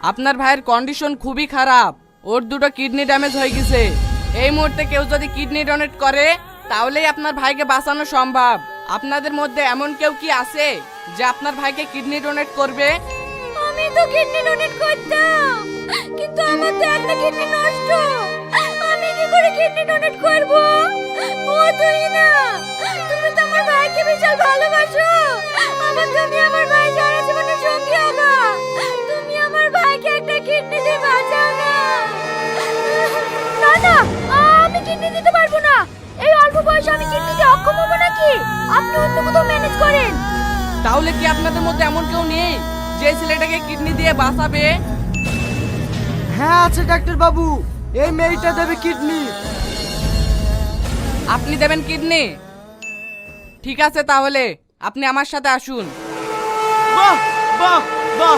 আপনার ভাইয়ের কন্ডিশন খুবই খারাপ, ওর দুটো কিডনি ড্যামেজ হয়ে গেছে। এই মুহূর্তে কেউ যদি কিডনি ডোনেট করে তাহলেই আপনার ভাইকে বাঁচানো সম্ভব। আপনাদের মধ্যে এমন কেউ কি আছে যে আপনার ভাইকে কিডনি ডোনেট করবে? আমি তো কিডনি ডোনেট করতাম, কিন্তু আমার তো একটা কিডনি নষ্ট। আমি কি করে কিডনি ডোনেট করব? ও তুই না, তুমি তো আমার ভাইকে বিশাল ভালোবাসো। তুমি আমার ভাই সারা জীবনের সঙ্গী হবা। তুমি আমার ভাইকে একটা কিডনি দিয়ে বাঁচাও না। না না, আমি কিডনি দিতে পারবো না। এই অল্প বয়সে আমি কিডনি দিতে অক্ষম হবো নাকি? আপনি অন্য কোথাও ম্যানেজ করেন। তাহলে কি আপনাদের মধ্যে এমন কেউ নেই যে ছেলেটাকে কিডনি দিয়ে বাঁচাবে? হ্যাঁ আছে ডাক্তার বাবু, এই মেয়েটা দেবে কিডনি। আপনি দেবেন কিডনি? ঠিক আছে, তাহলে আপনি আমার সাথে আসুন। বাহ বাহ বাহ।